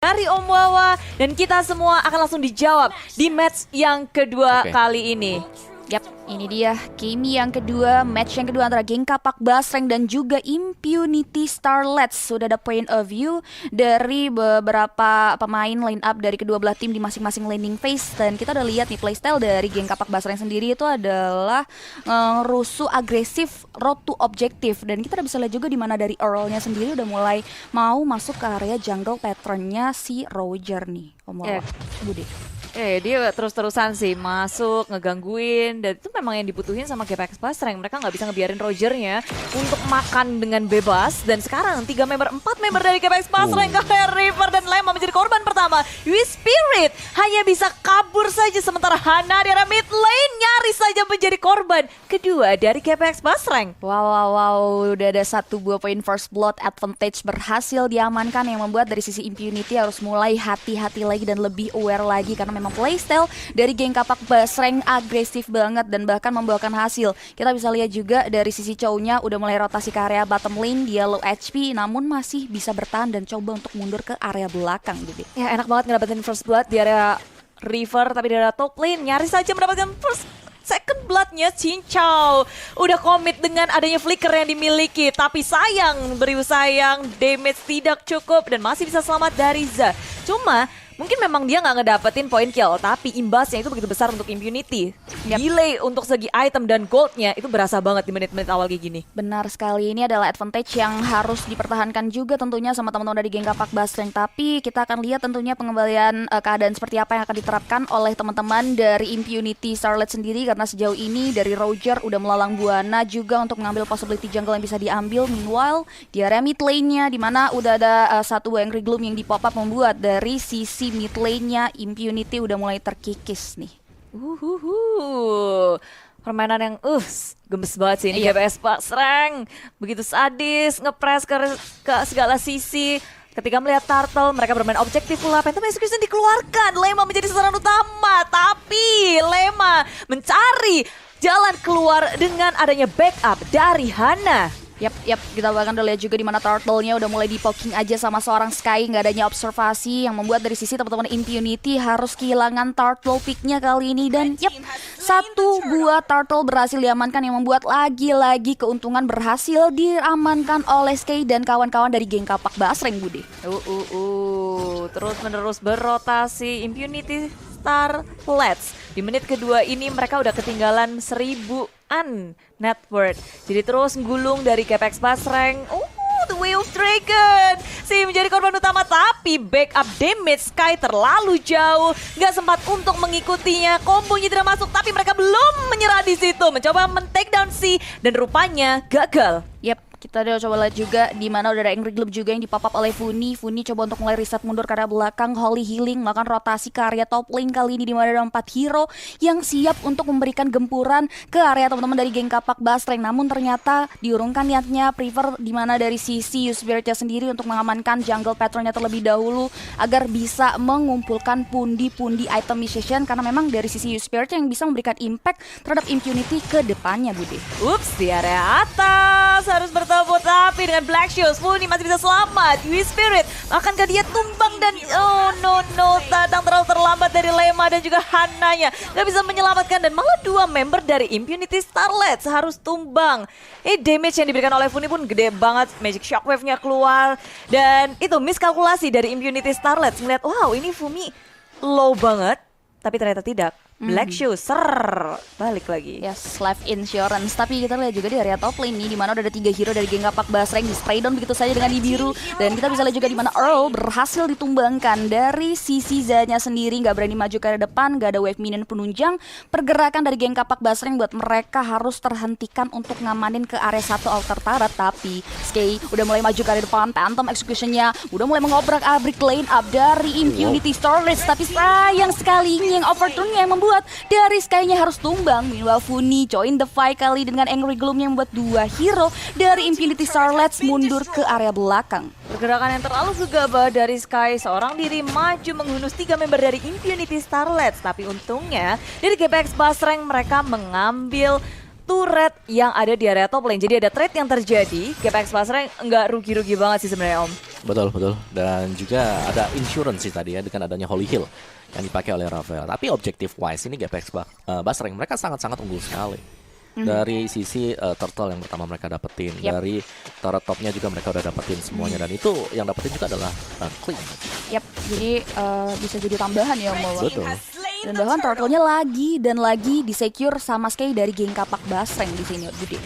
dari Om Wawa, dan kita semua akan langsung dijawab di match yang kedua kali ini. Yap, ini dia game yang kedua, match yang kedua antara Geng Kapak Basreng dan juga Impunity Starlets. Sudah ada point of view dari beberapa pemain line up dari kedua belah tim di masing-masing landing phase. Dan kita udah lihat nih playstyle dari Geng Kapak Basreng sendiri itu adalah rusuh agresif road to objective. Dan kita udah bisa lihat juga di mana dari Earl-nya sendiri udah mulai mau masuk ke area jungle pattern-nya si Roger nih. Om Wawa, Budi. Dia terus-terusan sih masuk, ngegangguin, dan itu memang yang dibutuhin sama GPX Basreng. Mereka nggak bisa ngebiarin Rogernya untuk makan dengan bebas. Dan sekarang 4 member dari GPX Basreng, kayak River dan Lema menjadi korban pertama. Spirit hanya bisa kabur saja, sementara Hana di area mid lane nyaris saja menjadi korban kedua dari GPX Basreng. Wow, udah ada 1 buah poin first blood advantage berhasil diamankan yang membuat dari sisi Impunity harus mulai hati-hati lagi dan lebih aware lagi karena memang playstyle dari Geng Kapak Basreng agresif banget dan bahkan membuahkan hasil. Kita bisa lihat juga dari sisi cownya udah mulai rotasi ke area bottom lane, dia low HP namun masih bisa bertahan dan coba untuk mundur ke area belakang gitu. Ya enak banget ngedapetin first blood di area River, tapi di area top lane nyaris saja mendapatkan second bloodnya. Cincau udah komit dengan adanya flicker yang dimiliki, tapi sayang damage tidak cukup dan masih bisa selamat dari Za. Cuma mungkin memang dia nggak ngedapetin point kill, tapi imbasnya itu begitu besar untuk Impunity. Delay untuk segi item dan goldnya itu berasa banget di menit-menit awal kayak gini. Benar sekali, ini adalah advantage yang harus dipertahankan juga tentunya sama teman-teman dari Geng Kapak Basreng. Tapi kita akan lihat tentunya pengembalian keadaan seperti apa yang akan diterapkan oleh teman-teman dari Impunity Starlet sendiri. Karena sejauh ini dari Roger udah melalang buana juga untuk mengambil possibility jungle yang bisa diambil. Meanwhile di area mid lane-nya dimana udah ada satu Angry Gloom yang di-pop up membuat dari sisi mid lane-nya Impunity udah mulai terkikis nih. Permainan yang gemes banget sih ini GPX Basreng. Begitu sadis, ngepres ke segala sisi. Ketika melihat Turtle, mereka bermain objektif pula. Phantom Execution dikeluarkan, Lema menjadi sasaran utama. Tapi Lema mencari jalan keluar dengan adanya backup dari Hana. Yap, kita bahkan udah lihat juga di mana Turtle-nya udah mulai di-poking aja sama seorang Sky, nggak adanya observasi yang membuat dari sisi teman-teman Impunity harus kehilangan Turtle pick-nya kali ini. Dan 1 buah Turtle berhasil diamankan yang membuat lagi-lagi keuntungan berhasil diamankan oleh Sky dan kawan-kawan dari Geng Kapak Basreng, Budi. Terus-menerus berotasi Impunity Starlets. Di menit kedua ini mereka udah ketinggalan 1000-an net worth. Jadi terus gulung dari GPX Basreng. The Way of Dragon sih menjadi korban utama, tapi backup damage Sky terlalu jauh, nggak sempat untuk mengikutinya. Kombonya tidak masuk, tapi mereka belum menyerah di situ, mencoba men-take down C dan rupanya gagal. Kita udah coba lihat juga di mana udah ada Angry Gloom juga yang dipop up oleh Funi. Funi coba untuk mulai reset mundur ke area belakang. Holy Healing melakukan rotasi ke area top lane kali ini di mana ada 4 hero yang siap untuk memberikan gempuran ke area teman-teman dari Geng Kapak Basreng. Namun ternyata diurungkan niatnya Prefer di mana dari sisi Spiritnya sendiri untuk mengamankan jungle patternnya terlebih dahulu agar bisa mengumpulkan pundi-pundi itemization karena memang dari sisi Spirit yang bisa memberikan impact terhadap Impunity ke depannya, Budi. Di area atas harus bertemu, tapi dengan Black Shoes Funi masih bisa selamat. Spirit akankah dia tumbang dan datang terlalu terlambat dari Lema dan juga Hananya, gak bisa menyelamatkan dan malah 2 member dari Impunity Starlets harus tumbang. Damage yang diberikan oleh Funi pun gede banget, Magic Shockwave-nya keluar dan itu miskalkulasi dari Impunity Starlets melihat wow ini Fumi low banget, tapi ternyata tidak. Black Shoes, balik lagi. Yes, life insurance. Tapi kita lihat juga di area top lane nih, di mana udah ada 3 hero dari Geng Kapak Basreng di spray down begitu saja dengan di biru. Dan kita bisa lihat juga di mana Earl berhasil ditumbangkan dari sisi Zanya sendiri, nggak berani maju ke area depan, nggak ada wave minion penunjang. Pergerakan dari Geng Kapak Basreng buat mereka harus terhentikan untuk ngamanin ke area 1 altar turret. Tapi Sky udah mulai maju ke area depan, Phantom Execution-nya udah mulai mengobrak-abrik lane up dari Impunity Starlets. Tapi sayang sekali ini yang opportunity yang membuat dari Sky-nya harus tumbang. Meanwhile Funi join the fight kali dengan Angry Gloom yang membuat 2 hero dari Impunity Starlets mundur ke area belakang. Pergerakan yang terlalu gegabah dari Sky, seorang diri maju menghunus 3 member dari Impunity Starlets. Tapi untungnya dari GPX Basreng mereka mengambil turret yang ada di area top lane. Jadi ada trade yang terjadi, GPX Basreng nggak rugi-rugi banget sih sebenarnya Om. Betul, betul. Dan juga ada insurance sih tadi ya dengan adanya Holy Hill yang dipakai oleh Rafael. Tapi objective wise ini GPX Basreng mereka sangat-sangat unggul sekali. Dari sisi turtle yang pertama mereka dapetin, dari turret topnya juga mereka udah dapetin semuanya, dan itu yang dapetin juga adalah clean. Jadi bisa jadi tambahan ya Om. Betul. Dan bahkan turtle-nya lagi dan lagi di-secure sama Sky dari geng kapak Basreng di sini, Budi.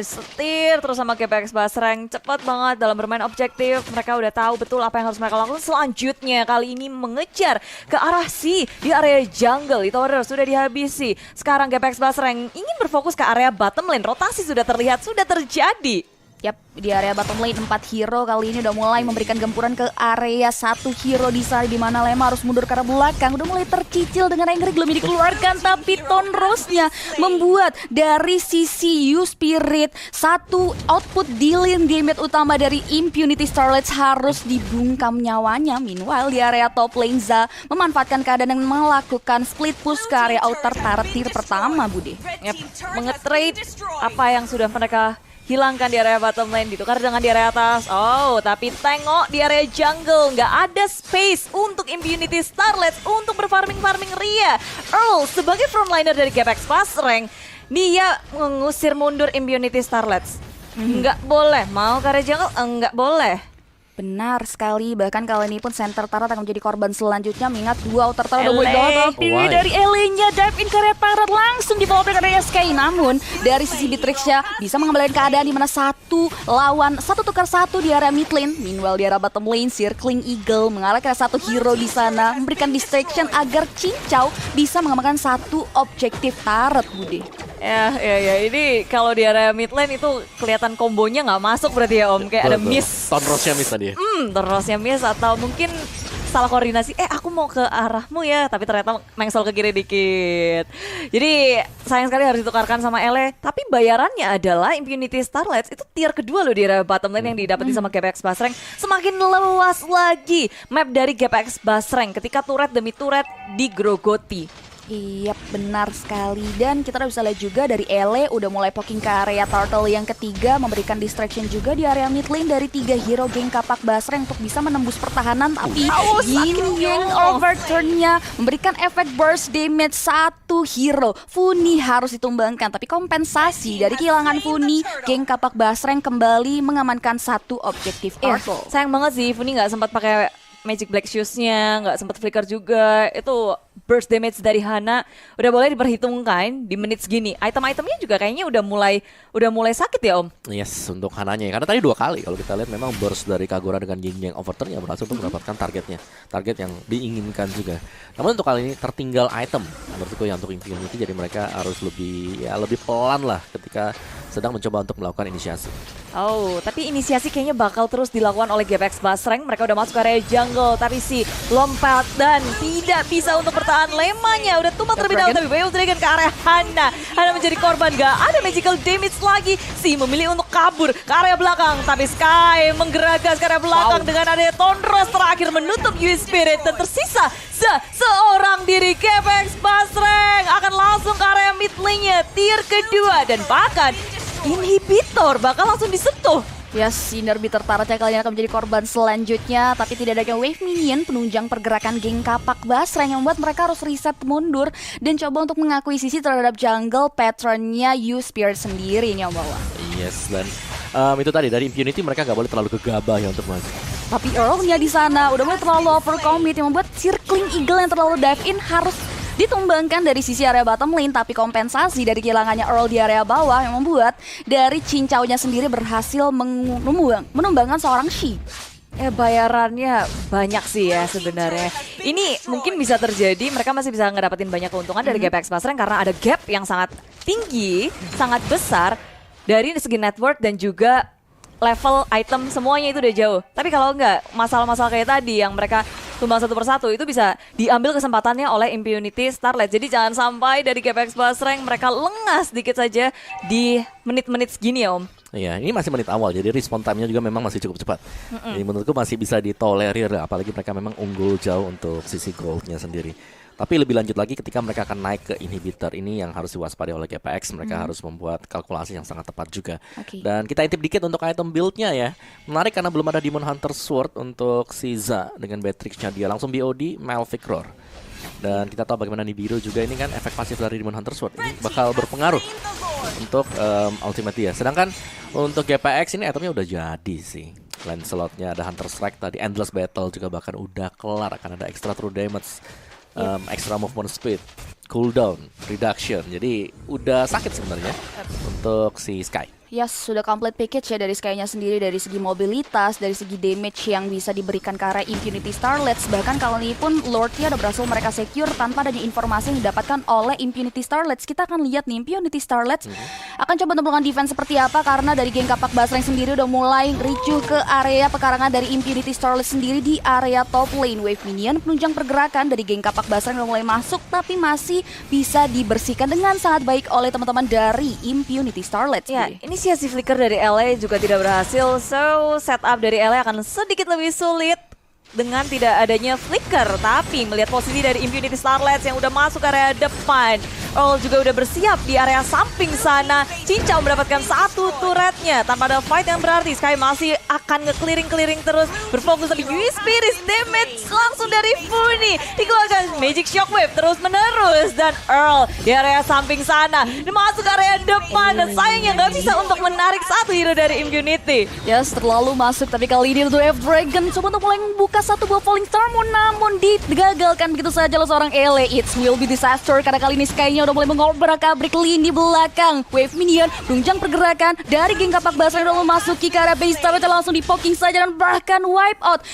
Setir terus sama GPX Basreng, cepat banget dalam bermain objektif. Mereka udah tahu betul apa yang harus mereka lakukan selanjutnya. Kali ini mengejar ke arah C di area jungle. Itu order sudah dihabisi. Sekarang GPX Basreng ingin berfokus ke area bottom lane. Rotasi sudah terlihat, sudah terjadi. Yap, di area bottom lane 4 hero kali ini udah mulai memberikan gempuran ke area 1 hero di sana, di mana Lema harus mundur ke arah belakang. Udah mulai tercicil dengan Angry belum dikeluarkan, tapi Tonrosnya membuat dari sisi U-Spirit satu output di lane damage utama dari Impunity Starlets harus dibungkam nyawanya. Meanwhile di area top lane Za memanfaatkan keadaan yang melakukan split push ke area outer turret tier pertama, Budi. Yap, mengetrade apa yang sudah mereka hilangkan di area bottom lane, ditukar dengan di area atas. Oh, tapi tengok di area jungle nggak ada space untuk Impunity Starlets untuk berfarming-farming Ria. Earl sebagai frontliner dari GPX Basreng, dia mengusir mundur Impunity Starlets. Nggak boleh, mau ke area jungle nggak boleh. Benar sekali, bahkan kali ini pun center turret akan menjadi korban selanjutnya, mengingat dua outer turret udah mulai Why? pilih dari Elenya dive in ke area turret langsung di bawah dengan area Sky. Namun dari sisi Beatrixnya bisa mengembalikan keadaan di mana satu lawan satu tukar satu di area mid lane. Meanwhile di area bottom lane Circling Eagle mengarah ke satu hero di sana, memberikan distraction agar Cincau bisa mengembangkan satu objektif turret, Budi. Ya, ini kalau di area mid lane itu kelihatan kombonya nggak masuk berarti ya Om, kayak ada miss. Tonrosnya miss tadi. Terusnya miss atau mungkin salah koordinasi. Aku mau ke arahmu ya, tapi ternyata mengsel ke kiri dikit. Jadi sayang sekali harus ditukarkan sama Ele. Tapi bayarannya adalah Impunity Starlets itu tier kedua loh di area bottom lane yang didapetin sama GPX Basreng. Semakin luas lagi map dari GPX Basreng ketika turret demi turret digrogoti. Iya benar sekali, dan kita udah bisa lihat juga dari Ele udah mulai poking ke area turtle yang ketiga, memberikan distraction juga di area mid lane dari 3 hero geng kapak Basreng untuk bisa menembus pertahanan. Tapi Yin Yang overturnnya memberikan efek burst damage satu hero. Funi harus ditumbangkan, tapi kompensasi dari kehilangan Funi, geng kapak Basreng kembali mengamankan satu objektif turtle. Sayang banget sih Funi nggak sempat pakai Magic Black Shoes-nya, nggak sempat flicker juga. Itu burst damage dari Hana udah boleh diperhitungkan di menit segini. Item-itemnya juga kayaknya udah mulai sakit ya Om. Yes, untuk Hananya ya. Karena tadi 2 kali kalau kita lihat memang burst dari Kagura dengan Yin Yang overturn yang berhasil untuk mendapatkan target yang diinginkan juga. Namun untuk kali ini tertinggal item menurutku yang untuk Infinity, jadi mereka harus lebih pelan lah ketika sedang mencoba untuk melakukan inisiasi. Oh, tapi inisiasi kayaknya bakal terus dilakukan oleh GPX Basreng. Mereka udah masuk ke area jungle, tapi si lompat dan tidak bisa untuk bertahan. Lemanya udah tumbang terlebih dahulu, tapi Bayou Dragon ke area Hana. Hana menjadi korban, gak ada magical damage lagi. Si memilih untuk kabur ke area belakang, tapi Sky menggeragas ke area belakang dengan adanya Tonros terakhir menutup U-Spirit. Dan tersisa seorang diri GPX Basreng akan langsung ke area mid lane-nya, tier kedua. Dan bahkan inhibitor bakal langsung disentuh. Yes, Inhibitor turretnya kali ini akan menjadi korban selanjutnya, tapi tidak ada wave minion penunjang pergerakan geng kapak Basreng yang membuat mereka harus reset mundur dan coba untuk mengakuisisi terhadap jungle patronnya U-Spirit sendiri nih Om Bawa. Yes, dan itu tadi dari Impunity mereka nggak boleh terlalu gegabah ya untuk maju. Tapi Earl-nya di sana udah mulai terlalu overcommit yang membuat Circling Eagle yang terlalu dive in harus ditumbangkan dari sisi area bottom lane, tapi kompensasi dari kehilangannya Earl di area bawah yang membuat dari Cincau-nya sendiri berhasil menumbangkan seorang Shi. Bayarannya banyak sih ya sebenarnya. Ini mungkin bisa terjadi, mereka masih bisa ngedapetin banyak keuntungan dari GPX Basreng karena ada gap yang sangat tinggi, sangat besar dari segi network dan juga level item semuanya itu udah jauh. Tapi kalau enggak, masalah-masalah kayak tadi yang mereka tumbang satu persatu itu bisa diambil kesempatannya oleh Impunity Starlet. Jadi jangan sampai dari GPX Basreng mereka lengah sedikit saja di menit-menit segini ya Om. Iya, ini masih menit awal, jadi respon time-nya juga memang masih cukup cepat. Jadi menurutku masih bisa ditolerir, apalagi mereka memang unggul jauh untuk sisi gold-nya sendiri. Tapi lebih lanjut lagi ketika mereka akan naik ke inhibitor, ini yang harus diwaspadai oleh GPX. Mereka harus membuat kalkulasi yang sangat tepat juga. Dan kita intip dikit untuk item build-nya ya. Menarik karena belum ada Demon Hunter Sword untuk si Za dengan Beatrix-nya dia. Langsung BOD, Malefic Roar. Dan kita tahu bagaimana Nibiru juga ini kan efek pasif dari Demon Hunter Sword. Ini bakal berpengaruh untuk ultimate dia. Sedangkan untuk GPX ini itemnya udah jadi sih. Lancelot-nya ada Hunter Strike tadi, Endless Battle juga bahkan udah kelar. Akan ada extra true damage, extra movement speed, cooldown, reduction. Jadi udah sakit sebenarnya untuk si Sky. Yes, sudah complete package ya dari Sky-nya sendiri, dari segi mobilitas, dari segi damage yang bisa diberikan ke arah Impunity Starlets. Bahkan kali ini pun Lord-nya udah berhasil mereka secure tanpa adanya informasi yang didapatkan oleh Impunity Starlets. Kita akan lihat nih Impunity Starlets akan coba untuk melakukan defense seperti apa, karena dari geng kapak Basreng sendiri udah mulai ricuh ke area pekarangan dari Impunity Starlets sendiri di area top lane. Wave minion penunjang pergerakan dari geng kapak Basreng udah mulai masuk, tapi masih bisa dibersihkan dengan sangat baik oleh teman-teman dari Impunity Starlets. Ya, ini si flicker dari LA juga tidak berhasil, so setup dari LA akan sedikit lebih sulit dengan tidak adanya flicker. Tapi melihat posisi dari Impunity Starlets yang udah masuk ke area depan, Earl juga udah bersiap di area samping sana. Cincau mendapatkan satu turretnya tanpa ada fight yang berarti. Sky masih akan nge-clearing terus, berfokus tapi Yui Spirit damage langsung dari Funi dikeluarkan. Magic Shockwave terus menerus, dan Earl di area samping sana dia masuk ke area depan, dan sayangnya nggak bisa untuk menarik satu hero dari Impunity. Yes, terlalu masuk, tapi kali ini Wave Dragon coba untuk mulai membuka satu buah Falling Star, namun digagalkan begitu saja oleh seorang LA. It will be disaster karena kali ini Sky-nya udah mulai mengobrak-abrik lini belakang. Wave minion penunjang pergerakan dari geng kapak Basreng udah memasuki ke area base, tapi langsung di poking saja dan bahkan wipe out.